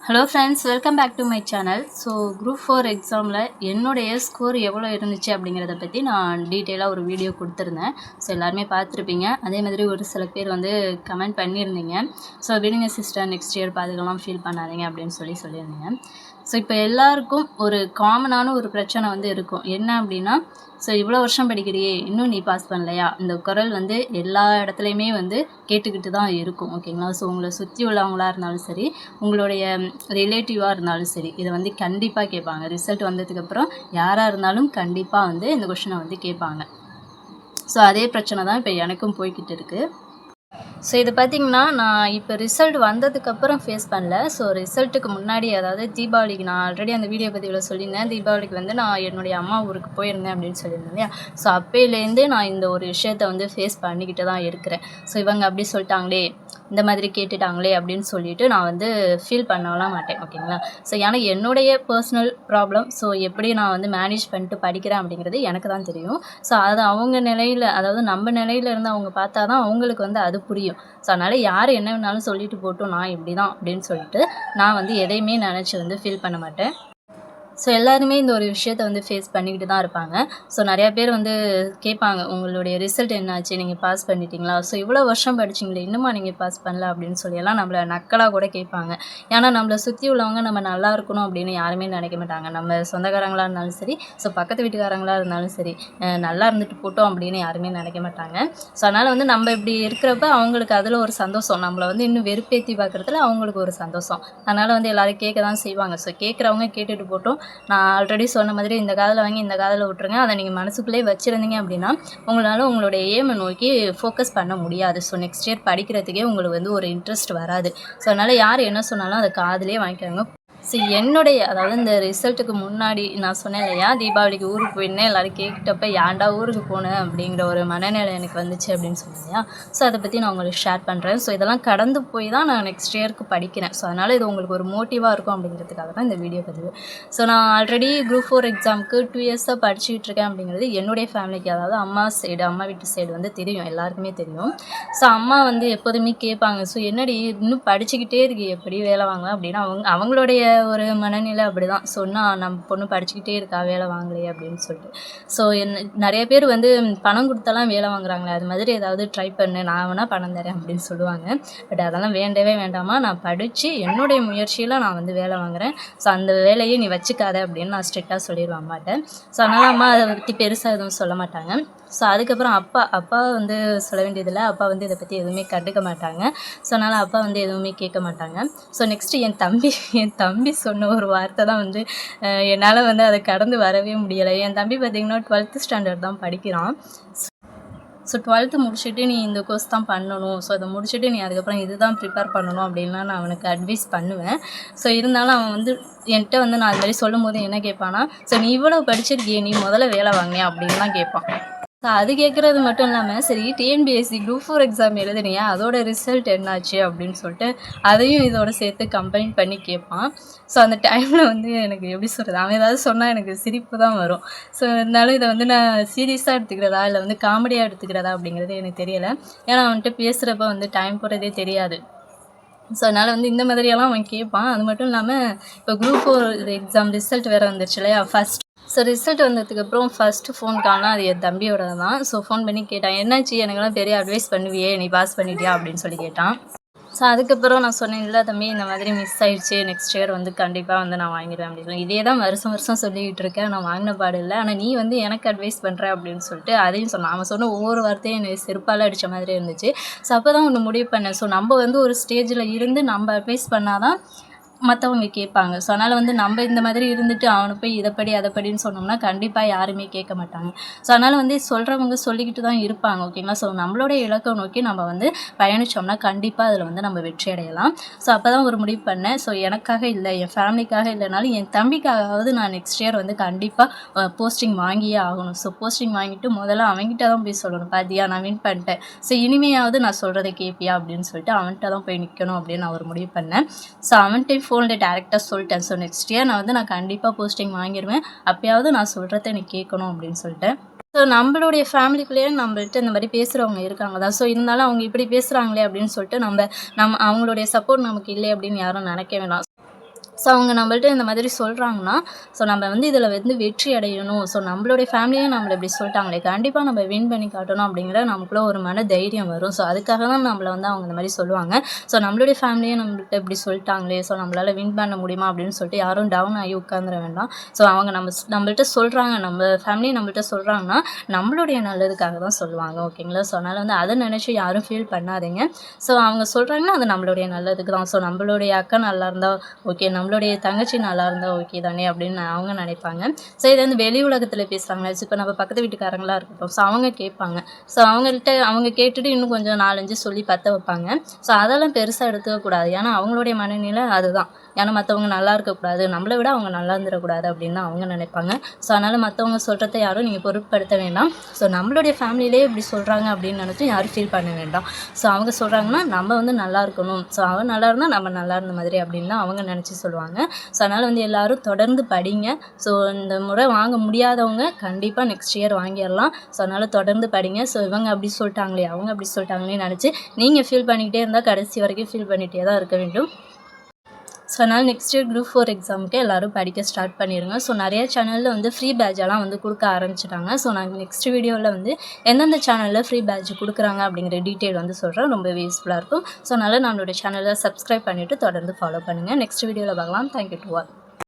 Hello friends, welcome back to my channel. So group 4 எக்ஸாமில் என்னுடைய score எவ்வளோ இருந்துச்சு அப்படிங்கிறத பற்றி நான் டீட்டெயிலாக ஒரு வீடியோ கொடுத்துருந்தேன். ஸோ எல்லாருமே பார்த்துருப்பீங்க. அதே மாதிரி ஒரு சில பேர் வந்து கமெண்ட் பண்ணியிருந்தீங்க. ஸோ விடுங்க சிஸ்டர், நெக்ஸ்ட் இயர் பார்த்துக்கலாம், ஃபீல் பண்ணாதீங்க அப்படின்னு சொல்லியிருந்தீங்க. ஸோ இப்போ எல்லாருக்கும் ஒரு காமனான ஒரு பிரச்சனை வந்து இருக்கும். என்ன அப்படின்னா, ஸோ இவ்வளோ வருஷம் படிக்கிறியே, இன்னும் நீ பாஸ் பண்ணலையா? இந்த குரல் வந்து எல்லா இடத்துலையுமே வந்து கேட்டுக்கிட்டு தான் இருக்கும். ஓகேங்களா? ஸோ உங்களை சுற்றி உள்ளவங்களாக இருந்தாலும் சரி, உங்களுடைய ரிலேட்டிவாக இருந்தாலும் சரி, இதை வந்து கண்டிப்பாக கேட்பாங்க. ரிசல்ட் வந்ததுக்கப்புறம் யாராக இருந்தாலும் கண்டிப்பாக வந்து இந்த கொஷினை வந்து கேட்பாங்க. ஸோ அதே பிரச்சனை தான் இப்போ எனக்கும் போய்கிட்டு இருக்குது. ஸோ இது பார்த்திங்கன்னா, நான் இப்போ ரிசல்ட் வந்ததுக்கப்புறம் ஃபேஸ் பண்ணல. ஸோ ரிசல்ட்டுக்கு முன்னாடி, அதாவது தீபாவளிக்கு, நான் ஆல்ரெடி அந்த வீடியோ பதிவில் சொல்லியிருந்தேன். தீபாவளிக்கு வந்து நான் என்னுடைய அம்மா ஊருக்கு போயிருந்தேன் அப்படின்னு சொல்லியிருந்தேன் இல்லையா? ஸோ அப்போலேருந்தே நான் இந்த ஒரு விஷயத்தை வந்து ஃபேஸ் பண்ணிக்கிட்டு தான் இருக்கிறேன். ஸோ இவங்க அப்படி சொல்லிட்டாங்களே, இந்த மாதிரி கேட்டுட்டாங்களே அப்படின்னு சொல்லிட்டு நான் வந்து ஃபீல் பண்ணலாம் மாட்டேன். ஓகேங்களா? ஸோ எனக்கு என்னுடைய பர்சனல் ப்ராப்ளம். ஸோ எப்படி நான் வந்து மேனேஜ் பண்ணிட்டு படிக்கிறேன் அப்படிங்கிறது எனக்கு தான் தெரியும். ஸோ அது அவங்க நிலையில், அதாவது நம்ம நிலையில இருந்து அவங்க பார்த்தா தான் அவங்களுக்கு வந்து அது புரியும். ஸோ அதனால் யார் என்ன வேணாலும் சொல்லிட்டு போட்டும், நான் இப்படி தான் அப்படின்னு சொல்லிட்டு நான் வந்து எதையுமே நினச்சி வந்து ஃபீல் பண்ண மாட்டேன். ஸோ எல்லாருமே இந்த ஒரு விஷயத்த வந்து ஃபேஸ் பண்ணிக்கிட்டு தான் இருப்பாங்க. ஸோ நிறையா பேர் வந்து கேட்பாங்க, உங்களுடைய ரிசல்ட் என்னாச்சு, நீங்கள் பாஸ் பண்ணிட்டீங்களா? ஸோ இவ்வளோ வருஷம் படிச்சிங்களே, இன்னுமா நீங்கள் பாஸ் பண்ணல அப்படின்னு சொல்லியெல்லாம் நம்மளை நக்கலாக கூட கேட்பாங்க. ஏன்னா நம்மளை சுற்றி உள்ளவங்க நம்ம நல்லா இருக்கணும் அப்படின்னு யாருமே நினைக்க மாட்டாங்க. நம்ம சொந்தக்காரங்களாக இருந்தாலும் சரி, ஸோ பக்கத்து வீட்டுக்காரங்களாக இருந்தாலும் சரி, நல்லா இருந்துட்டு போட்டோம் அப்படின்னு யாருமே நினைக்க மாட்டாங்க. ஸோ அதனால் வந்து நம்ம இப்படி இருக்கிறப்ப அவங்களுக்கு அதில் ஒரு சந்தோஷம், நம்மளை வந்து இன்னும் வெறுப்பேற்றி பார்க்குறதுல அவங்களுக்கு ஒரு சந்தோஷம். அதனால் வந்து எல்லோரும் கேட்க தான் செய்வாங்க. ஸோ கேட்குறவங்க கேட்டுட்டு போட்டோம். நான் ஆல்ரெடி சொன்ன மாதிரி இந்த காதில் வாங்கி இந்த காதில் விட்டுருங்க. அதை நீங்கள் மனசுக்குள்ளேயே வச்சுருந்தீங்க அப்படின்னா உங்களால் உங்களுடைய ஏமை நோக்கி ஃபோக்கஸ் பண்ண முடியாது. ஸோ நெக்ஸ்ட் இயர் படிக்கிறதுக்கே உங்களுக்கு வந்து ஒரு இன்ட்ரெஸ்ட் வராது. ஸோ அதனால் யார் என்ன சொன்னாலும் அதை காதிலே வாங்கிக்கோங்க. ஸோ என்னுடைய, அதாவது இந்த ரிசல்ட்டுக்கு முன்னாடி நான் சொன்னேன் இல்லையா, தீபாவளிக்கு ஊருக்கு போயிருந்தேன், எல்லோரும் கேட்டப்போ ஏன்டா ஊருக்கு போனேன் அப்படிங்கிற ஒரு மனநிலை எனக்கு வந்துச்சு அப்படின்னு சொன்னேன் இல்லையா. ஸோ அதை பற்றி நான் உங்களுக்கு ஷேர் பண்ணுறேன். ஸோ இதெல்லாம் கடந்து போய் தான் நான் நெக்ஸ்ட் இயருக்கு படிக்கிறேன். ஸோ அதனால் இது உங்களுக்கு ஒரு மோட்டிவாக இருக்கும் அப்படிங்கிறதுக்காக தான் இந்த வீடியோ பதிவு. ஸோ நான் ஆல்ரெடி குரூப் 4 எக்ஸாமுக்கு 2 இயர்ஸாக படிச்சுக்கிட்டு இருக்கேன் அப்படிங்கிறது என்னுடைய ஃபேமிலிக்கு, அதாவது அம்மா வீட்டு சைடு வந்து தெரியும், எல்லாருக்குமே தெரியும். ஸோ அம்மா வந்து எப்போதுமே கேட்பாங்க, ஸோ என்னடி இன்னும் படிச்சுக்கிட்டே இருக்கு, எப்படி வேலை வாங்கலாம் அப்படின்னா, அவங்களுடைய ஒரு மனநிலை அப்படி தான். சொன்னால் நம்ம பொண்ணு படிச்சுக்கிட்டே இருக்கா, வேலை வாங்கலையே அப்படின்னு சொல்லிட்டு. ஸோ நிறைய பேர் வந்து பணம் கொடுத்தெல்லாம் வேலை வாங்குறாங்களே, அது மாதிரி ஏதாவது ட்ரை பண்ணு, நான் வேணால் பணம் தரேன் அப்படின்னு சொல்லுவாங்க. பட் அதெல்லாம் வேண்டவே வேண்டாமா, நான் படித்து என்னுடைய முயற்சியில் நான் வந்து வேலை வாங்குகிறேன். ஸோ அந்த வேலையை நீ வச்சுக்காத அப்படின்னு நான் ஸ்ட்ரிக்டாக சொல்லிடுவேன் அம்மாட்ட. ஸோ அதனால் அம்மா அதை பற்றி பெருசாக எதுவும் சொல்ல மாட்டாங்க. ஸோ அதுக்கப்புறம் அப்பா வந்து சொல்ல வேண்டியதில்லை. அப்பா வந்து இதை பற்றி எதுவுமே கண்டுக்க மாட்டாங்க. ஸோ அதனால் அப்பா வந்து எதுவுமே கேட்க மாட்டாங்க. ஸோ நெக்ஸ்ட்டு என் தம்பி சொன்ன ஒரு வார்த்தை தான் வந்து என்னால் வந்து அதை கடந்து வரவே முடியலை. என் தம்பி பார்த்திங்கன்னா 12th ஸ்டாண்டர்ட் தான் படிக்கிறான். ஸோ 12th முடிச்சுட்டு நீ இந்த கோர்ஸ் தான் பண்ணணும், ஸோ அதை முடிச்சுட்டு நீ அதுக்கப்புறம் இது தான் ப்ரிப்பேர் பண்ணணும் அப்படின்லாம் நான் அவனுக்கு அட்வைஸ் பண்ணுவேன். ஸோ இருந்தாலும் அவன் வந்து என்கிட்ட வந்து நான் அது மாதிரி சொல்லும் போது என்ன கேட்பானா, ஸோ நீ இவ்வளோ படிச்சிருக்கியே, நீ முதல்ல வேலை வாங்கினியா அப்படின்லாம் கேட்பான். ஸோ அது கேட்குறது மட்டும் இல்லாமல், சரி டிஎன்பிஎஸ்சி குரூப் 4 எக்ஸாம் எழுதுனியா, அதோட ரிசல்ட் என்னாச்சு அப்படின்னு சொல்லிட்டு அதையும் இதோட சேர்த்து கம்பைன் பண்ணி கேட்பான். ஸோ அந்த டைமில் வந்து எனக்கு எப்படி சொல்கிறது, அவன் ஏதாவது சொன்னால் எனக்கு சிரிப்பு தான் வரும். ஸோ இருந்தாலும் இதை வந்து நான் சீரியஸாக எடுத்துக்கிறதா இல்லை வந்து காமெடியாக எடுத்துக்கிறதா அப்படிங்கிறது எனக்கு தெரியலை. ஏன்னா அவன்கிட்ட பேசுகிறப்ப வந்து டைம் போகிறதே தெரியாது. ஸோ அதனால் வந்து இந்த மாதிரியெல்லாம் அவன் கேட்பான். அது மட்டும் இல்லாமல் இப்போ குரூப் 4 எக்ஸாம் ரிசல்ட் வேறு வந்துருச்சு இல்லையா, ஸோ ரிசல்ட் வந்ததுக்கப்புறம் ஃபஸ்ட்டு ஃபோன் கால்னா அது என் தம்பியோட தான். ஸோ ஃபோன் பண்ணி கேட்டான், என்னாச்சு, எனக்கெல்லாம் பெரிய அட்வைஸ் பண்ணுவியே, நீ பாஸ் பண்ணிட்டியா அப்படின்னு சொல்லி கேட்டான். ஸோ அதுக்கப்புறம் நான் சொன்னேன், இல்லை தம்பி, இந்த மாதிரி மிஸ் ஆகிடுச்சு, நெக்ஸ்ட் இயர் வந்து கண்டிப்பாக வந்து நான் வாங்கிடுவேன் அப்படின்னு. இதே தான் வருஷம் சொல்லிக்கிட்டு இருக்கேன், நான் வாங்கின பாடு இல்லை, ஆனால் நீ வந்து எனக்கு அட்வைஸ் பண்ணுற அப்படின்னு சொல்லிட்டு அதையும் சொன்னான். அவன் சொன்ன ஒவ்வொரு வார்த்தையும் எனக்கு செருப்பால் அடித்த மாதிரி இருந்துச்சு. ஸோ அப்போ தான் ஒன்று முடிவு பண்ணேன், ஸோ நம்ம வந்து ஒரு ஸ்டேஜில் இருந்து நம்ம அட்வைஸ் பண்ணால் தான் மற்றவங்க கேட்பாங்க. ஸோ அதனால் வந்து நம்ம இந்த மாதிரி இருந்துட்டு அவனை போய் இதைப்படி அதைப்படின்னு சொன்னோம்னா கண்டிப்பாக யாருமே கேட்க மாட்டாங்க. ஸோ அதனால் வந்து சொல்கிறவங்க சொல்லிக்கிட்டு தான் இருப்பாங்க. ஓகேங்களா? ஸோ நம்மளுடைய இலக்கை நோக்கி நம்ம வந்து பயணித்தோம்னா கண்டிப்பாக அதில் வந்து நம்ம வெற்றி அடையலாம். ஸோ அப்போ தான் ஒரு முடிவு பண்ணேன், ஸோ எனக்காக இல்லை, என் ஃபேமிலிக்காக இல்லைனாலும் என் தம்பிக்காகவாவது நான் நெக்ஸ்ட் இயர் வந்து கண்டிப்பாக போஸ்டிங் வாங்கியே ஆகணும். ஸோ போஸ்டிங் வாங்கிட்டு முதல்ல அவன்கிட்ட தான் போய் சொல்லணும், பாத்தியா நான் வின் பண்ணிட்டேன், ஸோ இனிமையாவது நான் சொல்கிறத கேட்பியா அப்படின்னு சொல்லிட்டு அவன்கிட்ட தான் போய் நிற்கணும் அப்படின்னு நான் ஒரு முடிவு பண்ணேன். ஸோ அவன்கிட்ட ஃபோனில் டேரெக்டாக சொல்லிட்டேன், ஸோ நெக்ஸ்ட் இயர் நான் கண்டிப்பாக போஸ்டிங் வாங்கிடுவேன், அப்போயாவது நான் சொல்கிறத நீ கேட்கணும் அப்படின்னு சொல்லிட்டேன். ஸோ நம்மளுடைய ஃபேமிலிக்குள்ளேயே நம்மள்ட்ட இந்த மாதிரி பேசுகிறவங்க இருக்காங்க தான். ஸோ இருந்தாலும் அவங்க இப்படி பேசுகிறாங்களே அப்படின்னு சொல்லிட்டு நம்ம அவங்களுடைய சப்போர்ட் நமக்கு இல்லை அப்படின்னு யாரும் நினைக்க வேண்டாம். ஸோ அவங்க நம்மள்ட்ட இந்த மாதிரி சொல்கிறாங்கன்னா, ஸோ நம்ம வந்து இதில் வந்து வெற்றி அடையணும். ஸோ நம்மளுடைய ஃபேமிலியே நம்மள இப்படி சொல்லிட்டாங்களே, கண்டிப்பாக நம்ம வின் பண்ணி காட்டணும் அப்படிங்கிற நமக்குள்ள ஒரு மன தைரியம் வரும். ஸோ அதுக்காக தான் நம்மள வந்து அவங்க இந்த மாதிரி சொல்லுவாங்க. ஸோ நம்மளுடைய ஃபேமிலியே நம்மள்ட்ட இப்படி சொல்லிட்டாங்களே, ஸோ நம்மளால் வின் பண்ண முடியுமா அப்படின்னு சொல்லிட்டு யாரும் டவுன் ஆகி உட்காந்துர வேண்டாம். ஸோ அவங்க நம்மள்ட்ட சொல்கிறாங்க, நம்ம ஃபேமிலி நம்மள்ட்ட சொல்கிறாங்கன்னா, நம்மளுடைய நல்லதுக்காக தான் சொல்லுவாங்க. ஓகேங்களா? ஸோ அதனால் வந்து அதை நினச்சி யாரும் ஃபீல் பண்ணாதீங்க. ஸோ அவங்க சொல்கிறாங்கன்னா அது நம்மளுடைய நல்லதுக்கு தான். ஸோ நம்மளுடைய அக்கா நல்லா இருந்தால் ஓகே, நம்மளுடைய தங்கச்சி நல்லா இருந்தால் ஓகே தானே அப்படின்னு அவங்க நினைப்பாங்க. ஸோ இதை வந்து வெளி உலகத்தில் பேசுகிறாங்களே, இப்போ நம்ம பக்கத்து வீட்டுக்காரங்களாக இருக்கட்டும், ஸோ அவங்க கேட்பாங்க. ஸோ அவங்க கேட்டுட்டு இன்னும் கொஞ்சம் 4-5 சொல்லி பற்ற வைப்பாங்க. ஸோ அதெல்லாம் பெருசாக எடுத்துக்கக்கூடாது. ஏன்னா அவங்களுடைய மனநிலை அதுதான். ஏன்னா மற்றவங்க நல்லா இருக்கக்கூடாது, நம்மளை விட அவங்க நல்லா இருந்துடக்கூடாது அப்படின்னு தான் அவங்க நினைப்பாங்க. ஸோ அதனால் மற்றவங்க சொல்கிறத யாரும் நீங்கள் பொருட்படுத்த வேண்டாம். ஸோ நம்மளுடைய ஃபேமிலியிலே இப்படி சொல்கிறாங்க அப்படின்னு நினச்சி யாரும் ஃபீல் பண்ண வேண்டாம். ஸோ அவங்க சொல்கிறாங்கன்னா நம்ம வந்து நல்லா இருக்கணும், ஸோ அவன் நல்லா இருந்தால் நம்ம நல்லா இருந்த மாதிரி அப்படின்னு தான் அவங்க நினச்சி சொல்லுவாங்க. ஸோ அதனால் வந்து எல்லோரும் தொடர்ந்து படிங்க. ஸோ இந்த முறை வாங்க முடியாதவங்க கண்டிப்பாக நெக்ஸ்ட் இயர் வாங்கிடலாம். ஸோ அதனால் தொடர்ந்து படிங்க. ஸோ இவங்க அப்படி சொல்லிட்டாங்களே, அவங்க அப்படி சொல்லிட்டாங்களேன்னு நினச்சி நீங்கள் ஃபீல் பண்ணிக்கிட்டே இருந்தால் கடைசி வரைக்கும் ஃபீல் பண்ணிகிட்டே தான் இருக்க வேண்டும். ஸோ அதனால் நெக்ஸ்ட் இயர் குரூப் 4 எக்ஸாமுக்கு எல்லோரும் படிக்க ஸ்டார்ட் பண்ணிடுங்க. ஸோ நிறைய சேனலில் வந்து ஃப்ரீ பேட்செல்லாம் வந்து கொடுக்க ஆரம்பிச்சிட்டாங்க. ஸோ நான் நெக்ஸ்ட் வீடியோவில் வந்து எந்தெந்த சேனலில் ஃப்ரீ பேட்ச் கொடுக்குறாங்க அப்படிங்கிற டீட்டெயில் வந்து சொல்கிறேன். ரொம்ப யூஸ்ஃபுல்லாக இருக்கும். ஸோ அதனால் நம்மளோட சேனலை சப்ஸ்கிரைப் பண்ணிவிட்டு தொடர்ந்து ஃபாலோ பண்ணுங்கள். நெக்ஸ்ட் வீடியோவில் பார்க்கலாம். Thank you to all.